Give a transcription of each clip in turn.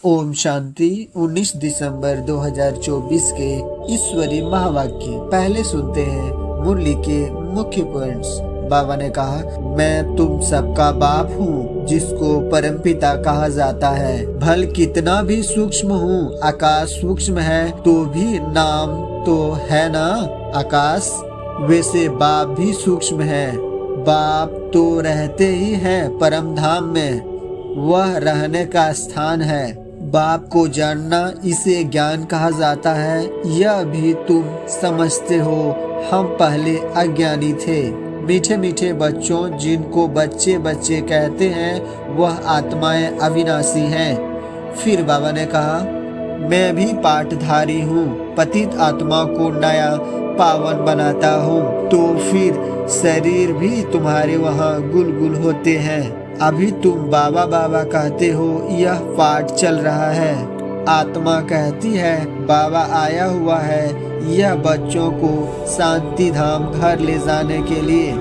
ओम शांति। 19 दिसंबर 2024 के ईश्वरीय महावाक्य पहले सुनते हैं मुरली के मुख्य पॉइंट्स। बाबा ने कहा, मैं तुम सबका बाप हूँ जिसको परमपिता कहा जाता है। भल कितना भी सूक्ष्म हूँ, आकाश सूक्ष्म है तो भी नाम तो है ना आकाश। वैसे बाप भी सूक्ष्म है। बाप तो रहते ही हैं परम धाम में, वह रहने का स्थान है। बाप को जानना इसे ज्ञान कहा जाता है। यह भी तुम समझते हो, हम पहले अज्ञानी थे। मीठे मीठे बच्चों, जिनको बच्चे बच्चे कहते हैं, वह आत्माएं अविनाशी हैं। फिर बाबा ने कहा, मैं भी पाठधारी हूँ, पतित आत्मा को नया पावन बनाता हूँ। तो फिर शरीर भी तुम्हारे वहाँ गुलगुल होते हैं। अभी तुम बाबा बाबा कहते हो, यह पाठ चल रहा है। आत्मा कहती है बाबा आया हुआ है, यह बच्चों को शांति धाम घर ले जाने के लिए।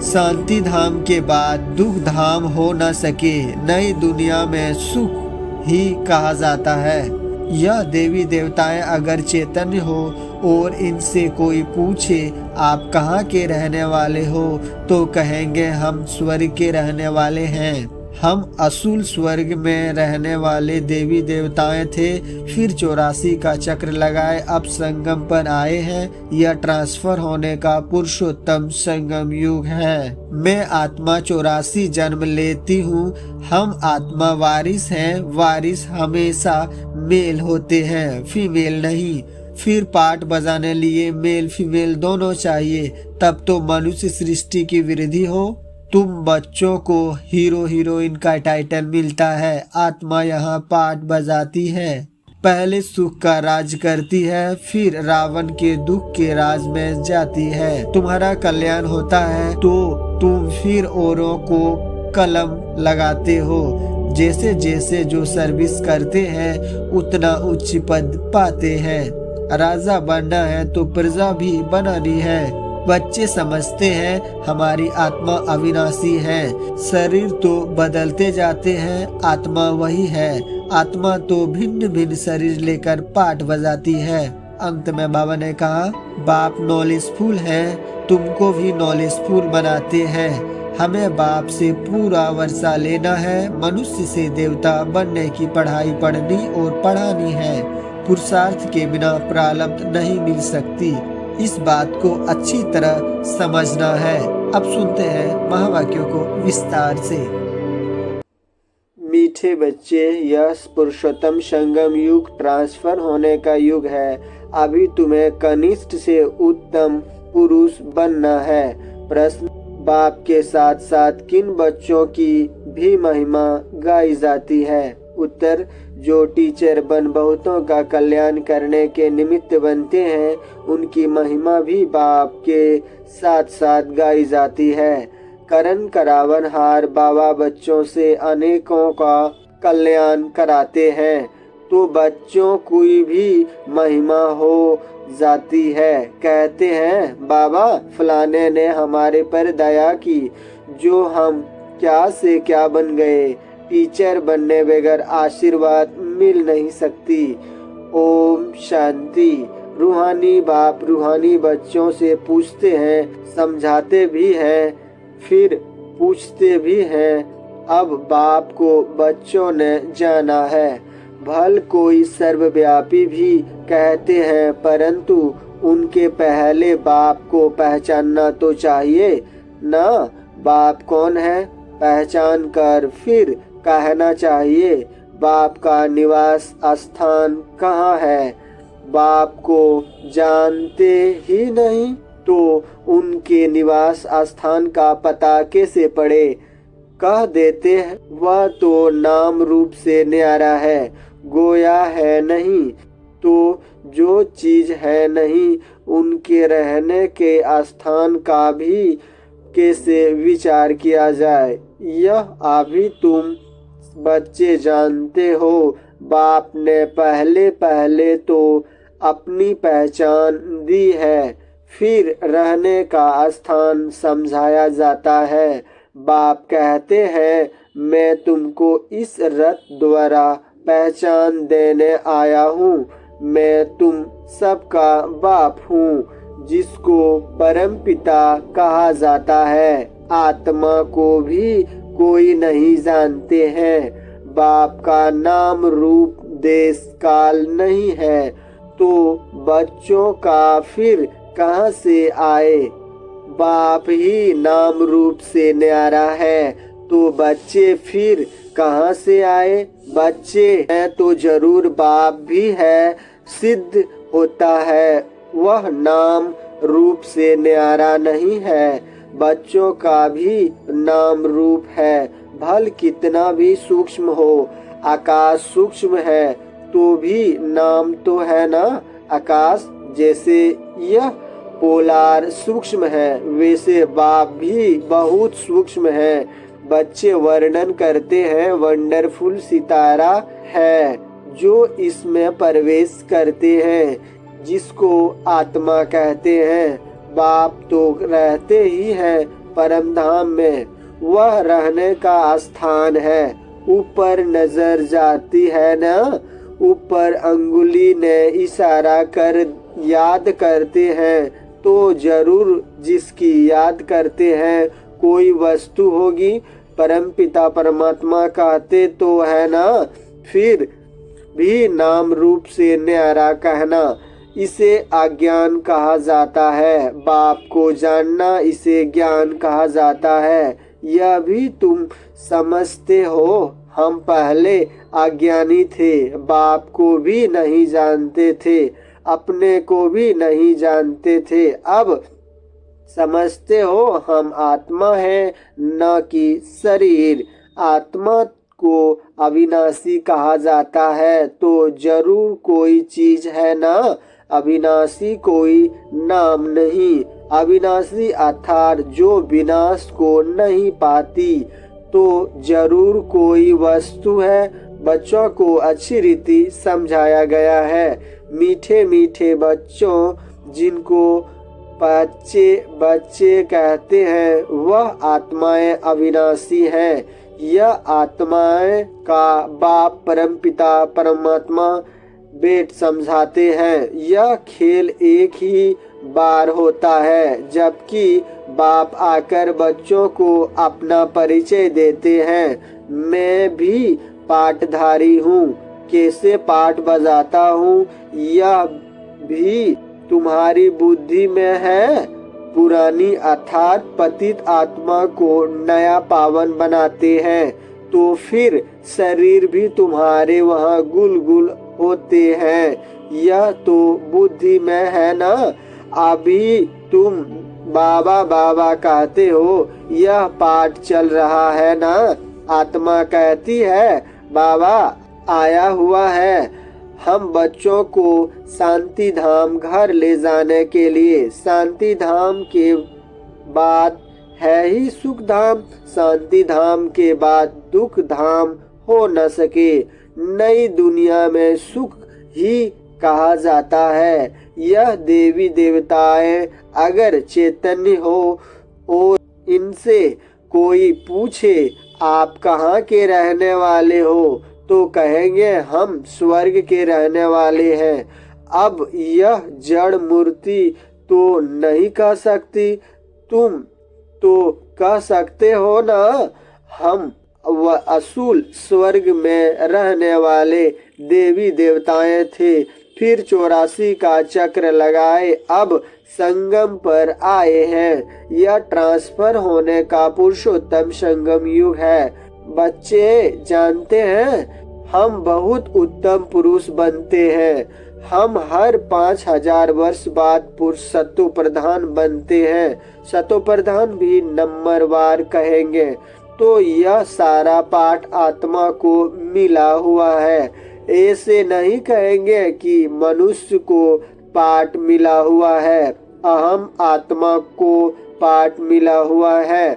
शांति धाम के बाद दुख धाम हो न सके, नई दुनिया में सुख ही कहा जाता है। यह देवी देवताएं अगर चैतन्य हो और इनसे कोई पूछे आप कहाँ के रहने वाले हो, तो कहेंगे हम स्वर्ग के रहने वाले हैं। हम असुल स्वर्ग में रहने वाले देवी देवताएं थे, फिर 84 का चक्र लगाए अब संगम पर आए हैं। यह ट्रांसफर होने का पुरुषोत्तम संगम युग है। मैं आत्मा 84 जन्म लेती हूँ। हम आत्मा वारिस हैं। वारिस हमेशा मेल होते हैं, फीमेल नहीं। फिर पाठ बजाने लिए मेल फीमेल दोनों चाहिए, तब तो मनुष्य सृष्टि की वृद्धि हो। तुम बच्चों को हीरो हीरोइन का टाइटल मिलता है। आत्मा यहाँ पाठ बजाती है, पहले सुख का राज करती है, फिर रावण के दुख के राज में जाती है। तुम्हारा कल्याण होता है तो तुम फिर औरों को कलम लगाते हो। जैसे जैसे जो सर्विस करते हैं उतना उच्च पद पाते हैं। राजा बनना है तो प्रजा भी बनानी है। बच्चे समझते हैं हमारी आत्मा अविनाशी है। शरीर तो बदलते जाते हैं, आत्मा वही है। आत्मा तो भिन्न भिन्न शरीर लेकर पाठ बजाती है। अंत में बाबा ने कहा, बाप नॉलेजफुल है, तुमको भी नॉलेजफुल बनाते हैं। हमें बाप से पूरा वर्षा लेना है। मनुष्य से देवता बनने की पढ़ाई पढ़नी और पढ़ानी है। पुरुषार्थ के बिना प्रारब्ध नहीं मिल सकती। इस बात को अच्छी तरह समझना है। अब सुनते हैं महावाक्यों को विस्तार से। मीठे बच्चे, यह पुरुषोत्तम संगम युग ट्रांसफर होने का युग है। अभी तुम्हें कनिष्ठ से उत्तम पुरुष बनना है। प्रश्न, बाप के साथ साथ किन बच्चों की भी महिमा गाई जाती है? उत्तर, जो टीचर बन बहुतों का कल्याण करने के निमित्त बनते हैं, उनकी महिमा भी बाप के साथ साथ गाई जाती है। करण करावन हार बाबा बच्चों से अनेकों का कल्याण कराते हैं, तो बच्चों की भी महिमा हो जाती है। कहते हैं बाबा फलाने ने हमारे पर दया की, जो हम क्या से क्या बन गए। टीचर बनने बगैर आशीर्वाद मिल नहीं सकती। ओम शांति। रूहानी बाप रूहानी बच्चों से पूछते हैं, समझाते भी हैं, फिर पूछते भी हैं। अब बाप को बच्चों ने जाना है। भल कोई सर्वव्यापी भी कहते हैं, परंतु उनके पहले बाप को पहचानना तो चाहिए ना। बाप कौन है पहचान कर फिर कहना चाहिए बाप का निवास स्थान कहाँ है। बाप को जानते ही नहीं तो उनके निवास स्थान का पता कैसे पड़े। कह देते हैं वह तो नाम रूप से न्यारा है, गोया है नहीं। तो जो चीज है नहीं, उनके रहने के स्थान का भी कैसे विचार किया जाए। यह अभी तुम बच्चे जानते हो। बाप ने पहले पहले तो अपनी पहचान दी है, फिर रहने का स्थान समझाया जाता है। बाप कहते हैं मैं तुमको इस रथ द्वारा पहचान देने आया हूँ। मैं तुम सबका बाप हूँ, जिसको परम पिता कहा जाता है। आत्मा को भी कोई नहीं जानते हैं। बाप का नाम रूप देश काल नहीं है, तो बच्चों का फिर कहाँ से आए? बाप ही नाम रूप से न्यारा है, तो बच्चे फिर कहाँ से आए? बच्चे हैं तो जरूर बाप भी है सिद्ध होता है। वह नाम रूप से न्यारा नहीं है। बच्चों का भी नाम रूप है, भल कितना भी सूक्ष्म हो। आकाश सूक्ष्म है तो भी नाम तो है ना। आकाश जैसे यह पोलार सूक्ष्म है, वैसे बाप भी बहुत सूक्ष्म है। बच्चे वर्णन करते हैं वंडरफुल सितारा है जो इसमें प्रवेश करते हैं, जिसको आत्मा कहते हैं। बाप तो रहते ही है परम धाम में, वह रहने का स्थान है। ऊपर नजर जाती है ना, ऊपर अंगुली ने इशारा कर याद करते हैं, तो जरूर जिसकी याद करते हैं कोई वस्तु होगी। परमपिता परमात्मा कहते तो है ना, फिर भी नाम रूप से न्यारा कहना, इसे अज्ञान कहा जाता है। बाप को जानना, इसे ज्ञान कहा जाता है। यह भी तुम समझते हो। हम पहले अज्ञानी थे, बाप को भी नहीं जानते थे, अपने को भी नहीं जानते थे। अब समझते हो हम आत्मा है, न कि शरीर। आत्मा को अविनाशी कहा जाता है, तो जरूर कोई चीज है ना। अविनाशी कोई नाम नहीं। अविनाशी अर्थात जो विनाश को नहीं पाती, तो जरूर कोई वस्तु है। बच्चों को अच्छी रीति समझाया गया है। मीठे मीठे बच्चों, जिनको बच्चे कहते हैं, वह आत्माएं अविनाशी हैं। यह आत्माएं का बाप परमपिता परमात्मा बेट समझाते हैं। यह खेल एक ही बार होता है, जबकि बाप आकर बच्चों को अपना परिचय देते हैं। मैं भी पाठधारी हूँ, कैसे पाठ बजाता हूँ यह भी तुम्हारी बुद्धि में है। पुरानी अर्थात पतित आत्मा को नया पावन बनाते हैं, तो फिर शरीर भी तुम्हारे वहाँ गुलगुल होते हैं। यह तो बुद्धि में है ना। अभी तुम बाबा बाबा कहते हो, यह पाठ चल रहा है ना। आत्मा कहती है बाबा आया हुआ है। हम बच्चों को शांति धाम घर ले जाने के लिए, शांति धाम के बाद है ही सुख धाम, शांति धाम के बाद दुख धाम हो न सके। नई दुनिया में सुख ही कहा जाता है। यह देवी देवताएं अगर चैतन्य हो और इनसे कोई पूछे आप कहाँ के रहने वाले हो, तो कहेंगे हम स्वर्ग के रहने वाले हैं। अब यह जड़ मूर्ति तो नहीं कह सकती, तुम तो कह सकते हो ना। हम वह असूल स्वर्ग में रहने वाले देवी देवताएं थे, फिर 84 का चक्र लगाए, अब संगम पर आए हैं। यह ट्रांसफर होने का पुरुषोत्तम संगम युग है। बच्चे जानते हैं हम बहुत उत्तम पुरुष बनते हैं। हम हर 5000 वर्ष बाद पुरुष सतो प्रधान बनते हैं। सतो प्रधान भी नंबरवार कहेंगे। तो यह सारा पाठ आत्मा को मिला हुआ है। ऐसे नहीं कहेंगे कि मनुष्य को पाठ मिला हुआ है। अहम आत्मा को पाठ मिला हुआ है।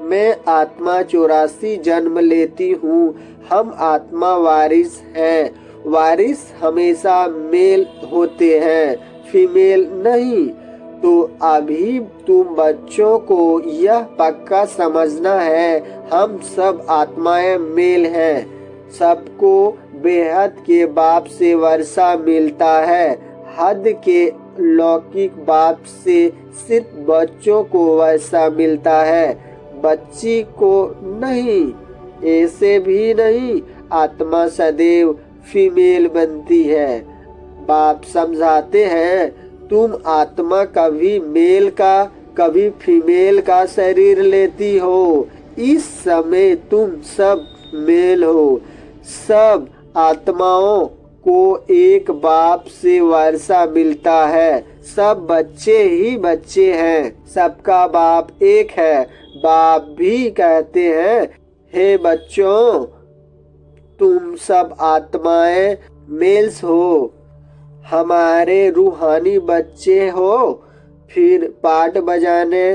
मैं आत्मा 84 जन्म लेती हूँ। हम आत्मा वारिस हैं। वारिस हमेशा मेल होते हैं, फीमेल नहीं। तो अभी तुम बच्चों को यह पक्का समझना है, हम सब आत्माएं मेल हैं। सबको बेहद के बाप से वर्षा मिलता है। हद के लौकिक बाप से सिर्फ बच्चों को वर्षा मिलता है, बच्ची को नहीं। ऐसे भी नहीं, आत्मा सदैव फीमेल बनती है। बाप समझाते हैं, तुम आत्मा कभी मेल का कभी फीमेल का शरीर लेती हो। इस समय तुम सब मेल हो। सब आत्माओं को एक बाप से वर्षा मिलता है। सब बच्चे ही बच्चे हैं, सबका बाप एक है। बाप भी कहते हैं, हे बच्चों, तुम सब आत्माएं मेल्स हो, हमारे रूहानी बच्चे हो। फिर पाठ बजाने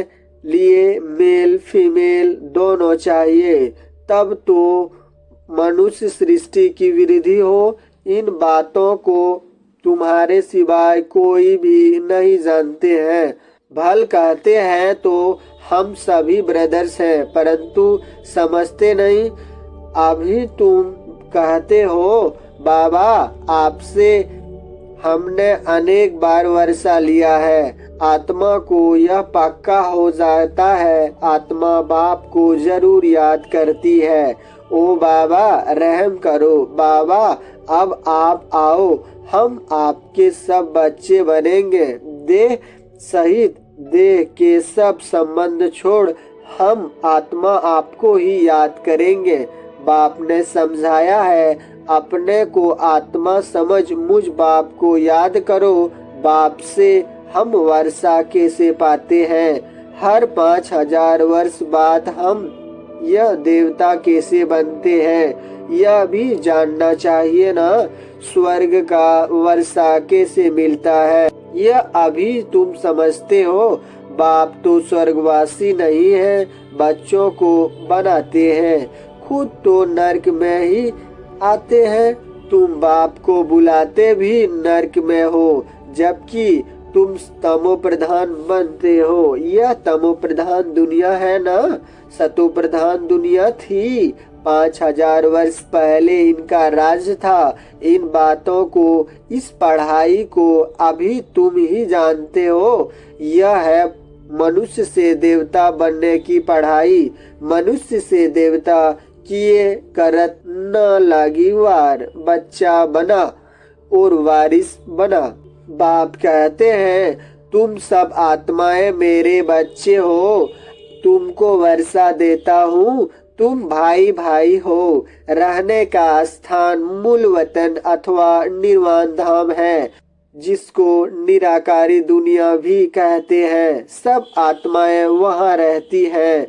लिए मेल फीमेल दोनों चाहिए, तब तो मनुष्य सृष्टि की वृद्धि हो। इन बातों को तुम्हारे सिवाय कोई भी नहीं जानते हैं। भल कहते हैं तो हम सभी ब्रदर्स हैं, परंतु समझते नहीं। अभी तुम कहते हो, बाबा आपसे हमने अनेक बार वर्षा लिया है। आत्मा को यह पक्का हो जाता है, आत्मा बाप को जरूर याद करती है। ओ बाबा रहम करो, बाबा अब आप आओ, हम आपके सब बच्चे बनेंगे। देह सहित देह के सब संबंध छोड़ हम आत्मा आपको ही याद करेंगे। बाप ने समझाया है, अपने को आत्मा समझ मुझ बाप को याद करो। बाप से हम वर्षा कैसे पाते हैं? हर 5000 वर्ष बाद हम यह देवता कैसे बनते हैं, यह भी जानना चाहिए ना। स्वर्ग का वर्षा कैसे मिलता है, यह अभी तुम समझते हो। बाप तो स्वर्गवासी नहीं है, बच्चों को बनाते हैं, खुद तो नरक में ही आते हैं। तुम बाप को बुलाते भी नरक में हो, जबकि तुम तमो प्रधान बनते हो। यह तमो प्रधान दुनिया है ना, सतो प्रधान दुनिया थी। 5000 वर्ष पहले इनका राज था। इन बातों को, इस पढ़ाई को अभी तुम ही जानते हो। यह है मनुष्य से देवता बनने की पढ़ाई। मनुष्य से देवता किए करत न लागी वार, बच्चा बना और वारिस बना। बाप कहते हैं, तुम सब आत्माएं मेरे बच्चे हो, तुमको वर्षा देता हूँ। तुम भाई भाई हो। रहने का स्थान मूल वतन अथवा निर्वाण धाम है, जिसको निराकारी दुनिया भी कहते हैं। सब आत्माएं वहाँ रहती हैं।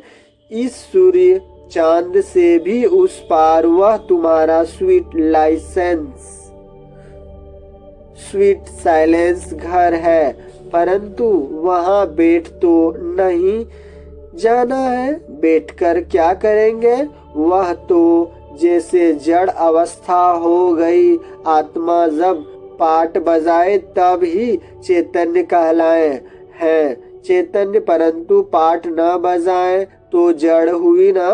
इस सूर्य चांद से भी उस पार वह तुम्हारा स्वीट साइलेंस घर है, परंतु वहाँ बैठ तो नहीं जाना है। बैठकर क्या करेंगे? वह तो जैसे जड़ अवस्था हो गई। आत्मा जब पाट बजाए तब ही चैतन्य कहलाए हैं चैतन्य, परंतु पाट न बजाए तो जड़ हुई ना।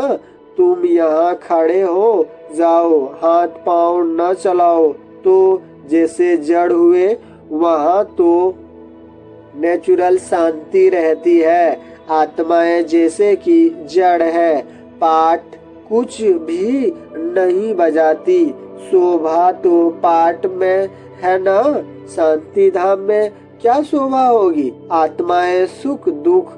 तुम यहाँ खड़े हो, जाओ, हाथ पांव न चलाओ तो जैसे जड़ हुए। वहाँ तो नेचुरल शांति रहती है। आत्माएं जैसे कि जड़ है, पाठ कुछ भी नहीं बजाती। शोभा तो पाठ में है ना, शांति धाम में क्या शोभा होगी? आत्माएं सुख दुख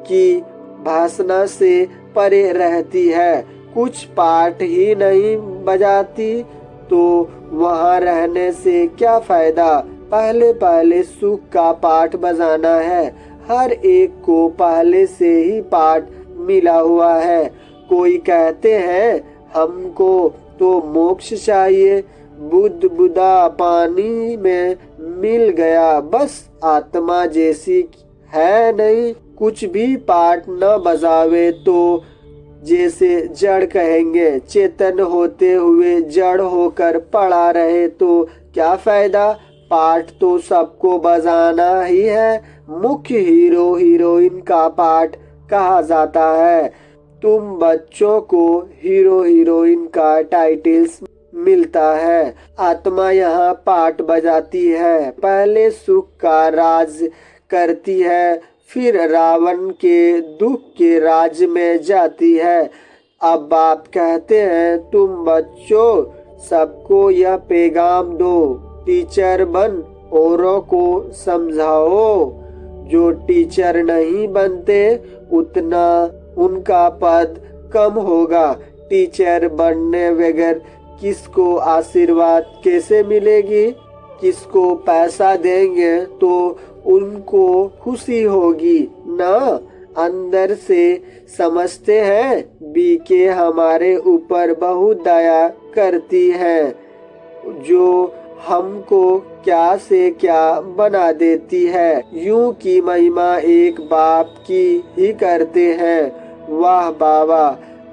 की भासना से परे रहती है। कुछ पाठ ही नहीं बजाती तो वहाँ रहने से क्या फायदा? पहले पहले सुख का पाठ बजाना है। हर एक को पहले से ही पाठ मिला हुआ है। कोई कहते हैं हमको तो मोक्ष चाहिए, बुद्ध बुदा पानी में मिल गया, बस आत्मा जैसी है नहीं। कुछ भी पाठ न बजावे तो जैसे जड़ कहेंगे। चेतन होते हुए जड़ होकर पड़ा रहे तो क्या फायदा? पाठ तो सबको बजाना ही है। मुख्य हीरो हीरोइन का पाठ कहा जाता है। तुम बच्चों को हीरो हीरोइन का टाइटल्स मिलता है। आत्मा यहाँ पाठ बजाती है, पहले सुख का राज करती है, फिर रावण के दुख के राज में जाती है। अब बाप कहते हैं, तुम बच्चों सबको यह पैगाम दो, टीचर बन औरों को समझाओ। जो टीचर नहीं बनते उतना उनका पद कम होगा। टीचर बनने बगैर किसको आशीर्वाद कैसे मिलेगी? किसको पैसा देंगे तो उनको खुशी होगी ना? अंदर से समझते हैं बीके हमारे ऊपर बहुत दया करती है, जो हमको क्या से क्या बना देती है। यूं की महिमा एक बाप की ही करते हैं। वाह बाबा,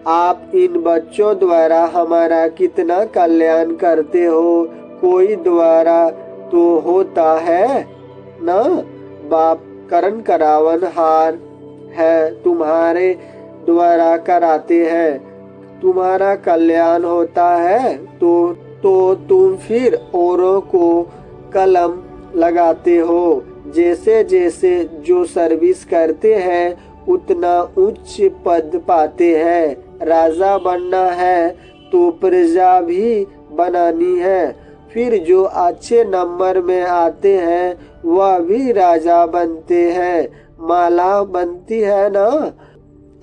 आप इन बच्चों द्वारा हमारा कितना कल्याण करते हो। कोई द्वारा तो होता है ना? बाप करण करावन हार है, तुम्हारे द्वारा कराते हैं। तुम्हारा कल्याण होता है तो तुम फिर औरों को कलम लगाते हो। जैसे जैसे जो सर्विस करते हैं उतना उच्च पद पाते हैं। राजा बनना है तो प्रजा भी बनानी है। फिर जो अच्छे नंबर में आते हैं वह भी राजा बनते हैं। माला बनती है ना?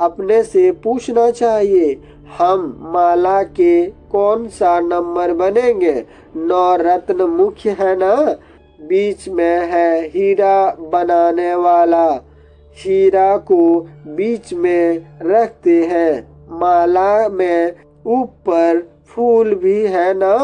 अपने से पूछना चाहिए, हम माला के कौन सा नंबर बनेंगे? 9 रत्न मुख्य है ना? बीच में है हीरा बनाने वाला, हीरा को बीच में रखते हैं। माला में ऊपर फूल भी है ना?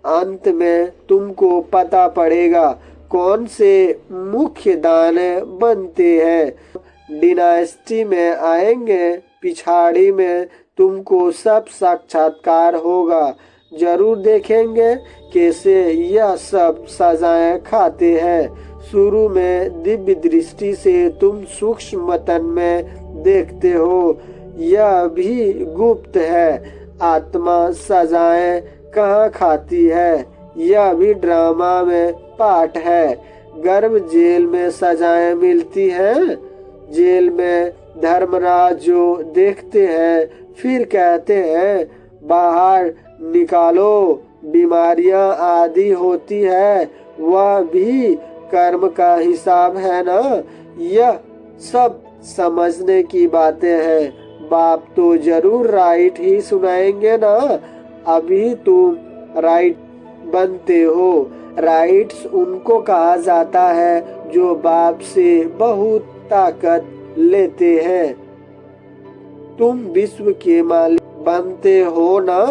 अंत में तुमको पता पड़ेगा कौन से मुख्य दाने बनते हैं। डिनास्टी में आएंगे, पिछाड़ी में तुमको सब साक्षात्कार होगा। जरूर देखेंगे कैसे यह सब सजाएं खाते हैं। शुरू में दिव्य दृष्टि से तुम सूक्ष्म तन में देखते हो, यह भी गुप्त है। आत्मा सजाएं कहाँ खाती है, यह भी ड्रामा में पाठ है। गर्भ जेल में सजाएं मिलती हैं। जेल में धर्मराज जो देखते हैं फिर कहते हैं बाहर निकालो, बीमारियां आदि होती है, वह भी कर्म का हिसाब है ना? यह सब समझने की बातें हैं। बाप तो जरूर राइट ही सुनाएंगे ना? अभी तुम राइट बनते हो। राइट्स उनको कहा जाता है जो बाप से बहुत ताकत लेते हैं। तुम विश्व के मालिक बनते हो ना?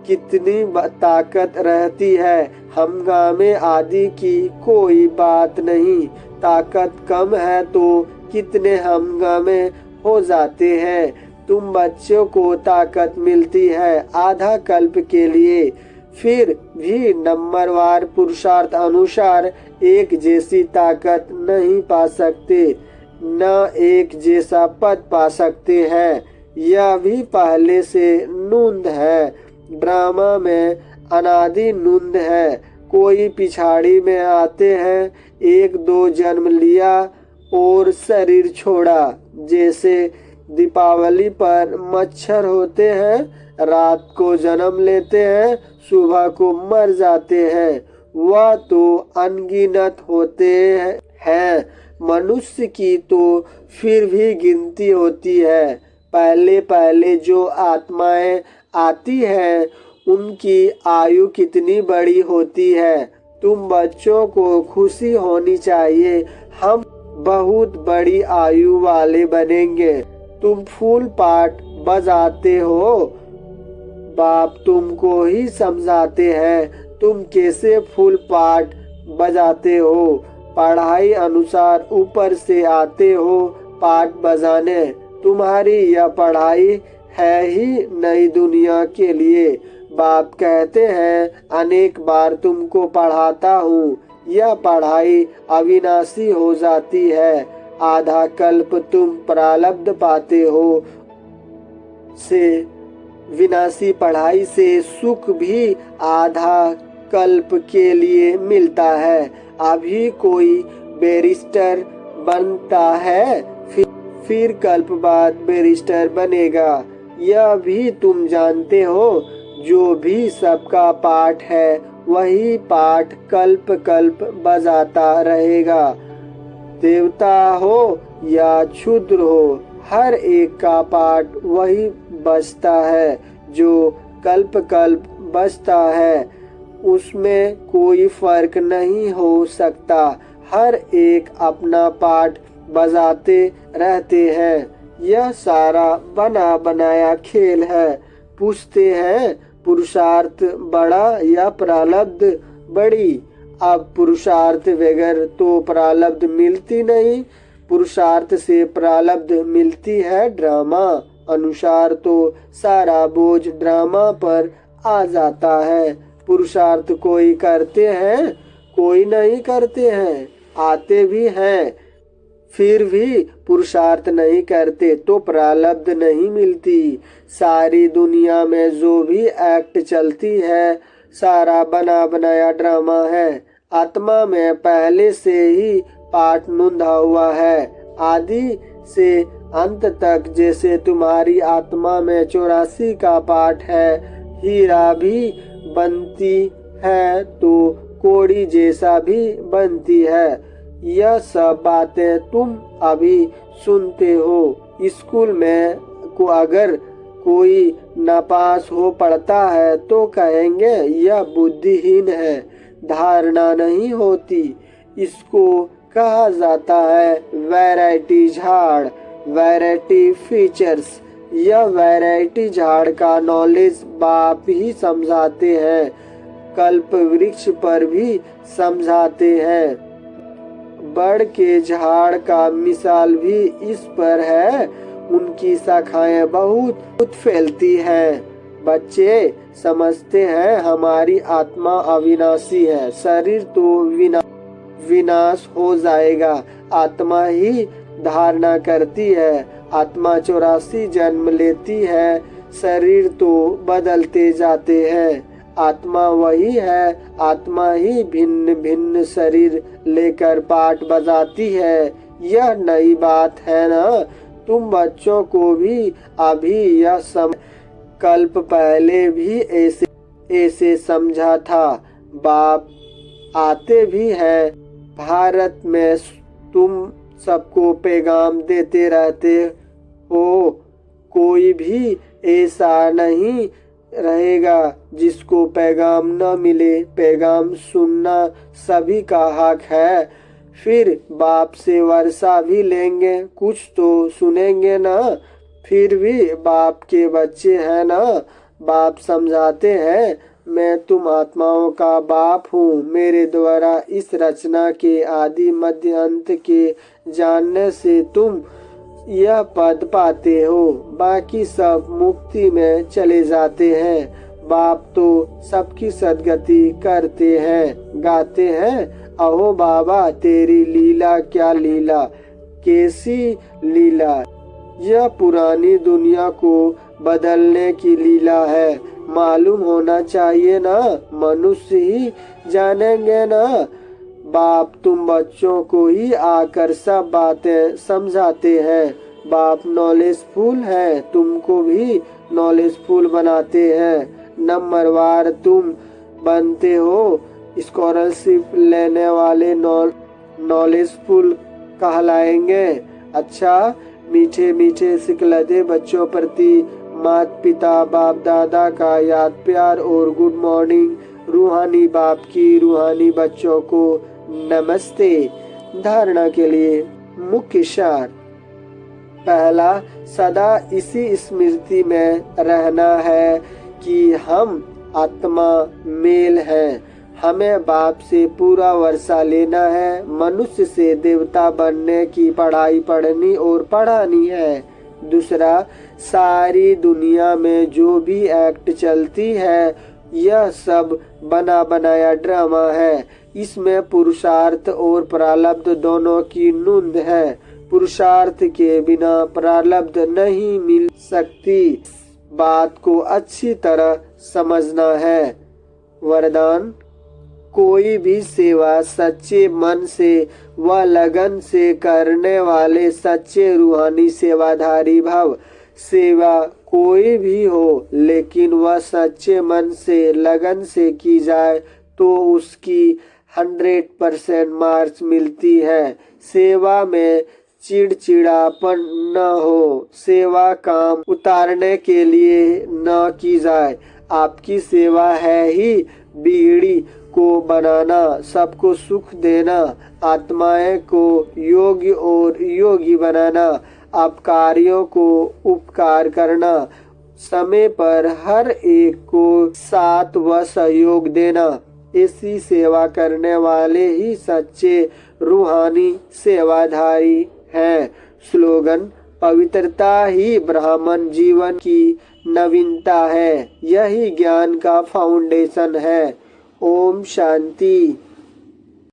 कितनी ताकत रहती है। हंगामे आदि की कोई बात नहीं। ताकत कम है तो कितने हंगामे हो जाते हैं। तुम बच्चों को ताकत मिलती है आधा कल्प के लिए, फिर भी नंबरवार पुरुषार्थ अनुसार एक जैसी ताकत नहीं पा सकते, न एक जैसा पद पा सकते हैं। यह भी पहले से नूंद है। ड्रामा में अनादि नूंद है। कोई पिछाड़ी में आते हैं, 1-2 जन्म लिया और शरीर छोड़ा। जैसे दीपावली पर मच्छर होते हैं, रात को जन्म लेते हैं, सुबह को मर जाते हैं। वह तो अनगिनत होते हैं। मनुष्य की तो फिर भी गिनती होती है। पहले पहले जो आत्माएं आती हैं उनकी आयु कितनी बड़ी होती है। तुम बच्चों को खुशी होनी चाहिए, हम बहुत बड़ी आयु वाले बनेंगे। तुम फूल पाठ बजाते हो, बाप तुमको ही समझाते हैं तुम कैसे फूल पाठ बजाते हो। पढ़ाई अनुसार ऊपर से आते हो पाठ बजाने। तुम्हारी यह पढ़ाई है ही नई दुनिया के लिए। बाप कहते हैं अनेक बार तुमको पढ़ाता हूँ, यह पढ़ाई अविनाशी हो जाती है। आधा कल्प तुम प्रारब्ध पाते हो से विनाशी पढ़ाई से सुख भी आधा कल्प के लिए मिलता है। अभी कोई बैरिस्टर बनता है, फिर कल्प बाद बैरिस्टर बनेगा। यह भी तुम जानते हो, जो भी सबका पाठ है वही पाठ कल्प कल्प बजाता रहेगा। देवता हो या क्षुद्र हो, हर एक का पाठ वही बजता है। जो कल्प कल्प बजता है उसमें कोई फर्क नहीं हो सकता। हर एक अपना पाठ बजाते रहते हैं। यह सारा बना बनाया खेल है। पूछते हैं पुरुषार्थ बड़ा या प्रारब्ध बड़ी। अब पुरुषार्थ बगैर तो प्रारब्ध मिलती नहीं, पुरुषार्थ से प्रारब्ध मिलती है ड्रामा अनुसार, तो सारा बोझ ड्रामा पर आ जाता है। पुरुषार्थ कोई करते हैं, कोई नहीं करते हैं, आते भी हैं, फिर भी पुरुषार्थ नहीं करते तो प्रारब्ध नहीं मिलती। सारी दुनिया में जो भी एक्ट चलती है सारा बना बनाया ड्रामा है। आत्मा में पहले से ही पाठ नूंधा हुआ है, आदि से अंत तक। जैसे तुम्हारी आत्मा में 84 का पाठ है, हीरा भी बनती है तो कोड़ी जैसा भी बनती है। यह सब बातें तुम अभी सुनते हो। स्कूल में को अगर कोई नापास हो पढ़ता है तो कहेंगे यह बुद्धिहीन है, धारणा नहीं होती। इसको कहा जाता है वैरायटी झाड़, वैरायटी फीचर्स। यह वैरायटी झाड़ का नॉलेज बाप ही समझाते हैं, कल्प वृक्ष पर भी समझाते हैं। बड़ के झाड़ का मिसाल भी इस पर है, उनकी शाखाएं बहुत फैलती हैं। बच्चे समझते हैं हमारी आत्मा अविनाशी है, शरीर तो विनाश हो जाएगा। आत्मा ही धारणा करती है, आत्मा 84 जन्म लेती है, शरीर तो बदलते जाते हैं। आत्मा वही है, आत्मा ही भिन्न भिन्न शरीर लेकर पाठ बजाती है। यह नई बात है ना? तुम बच्चों को भी अभी यह कल्प पहले भी ऐसे समझा था। बाप आते भी हैं भारत में, तुम सबको पैगाम देते रहते हो। कोई भी ऐसा नहीं रहेगा जिसको पैगाम न मिले। पैगाम सुनना सभी का हक है। फिर बाप से वर्षा भी लेंगे, कुछ तो सुनेंगे ना। फिर भी बाप के बच्चे हैं ना। बाप समझाते हैं मैं तुम आत्माओं का बाप हूँ। मेरे द्वारा इस रचना के आदि मध्य अंत के जानने से तुम यह पद पाते हो, बाकी सब मुक्ति में चले जाते हैं। बाप तो सबकी सदगति करते हैं, गाते हैं अहो बाबा तेरी लीला क्या लीला, कैसी लीला। यह पुरानी दुनिया को बदलने की लीला है। मालूम होना चाहिए ना, मनुष्य ही जानेंगे ना। बाप तुम बच्चों को ही आकर सब बातें समझाते हैं। बाप नॉलेजफुल है, तुमको भी नॉलेजफुल बनाते हैं। नंबरवार तुम बनते हो। स्कॉलरशिप लेने वाले नॉलेजफुल कहलाएंगे। अच्छा, मीठे मीठे सिकलते बच्चों प्रति माता पिता बाप दादा का याद प्यार और गुड मॉर्निंग। रूहानी बाप की रूहानी बच्चों को नमस्ते। धारणा के लिए मुख्य सार। पहला, सदा इसी स्मृति में रहना है कि हम आत्मा मेल हैं। हमें बाप से पूरा वर्षा लेना है। मनुष्य से देवता बनने की पढ़ाई पढ़नी और पढ़ानी है। दूसरा, सारी दुनिया में जो भी एक्ट चलती है यह सब बना बनाया ड्रामा है। इसमें पुरुषार्थ और प्रारब्ध दोनों की नूंद है। पुरुषार्थ के बिना प्रारब्ध नहीं मिल सकती। बात को अच्छी तरह समझना है। वरदान, कोई भी सेवा सच्चे मन से व लगन से करने वाले सच्चे रूहानी सेवाधारी भव। सेवा कोई भी हो, लेकिन वह सच्चे मन से लगन से की जाए तो उसकी 100% मार्क्स मिलती है। सेवा में चिड़चिड़ापन न हो। सेवा काम उतारने के लिए न की जाए। आपकी सेवा है ही बीड़ी को बनाना, सबको सुख देना, आत्माएं को योग्य और योगी बनाना, अपकारियों को उपकार करना, समय पर हर एक को साथ व सहयोग देना। ऐसी सेवा करने वाले ही सच्चे रूहानी सेवाधारी हैं। स्लोगन, पवित्रता ही ब्राह्मण जीवन की नवीनता है। यही ज्ञान का फाउंडेशन है। ओम शांति।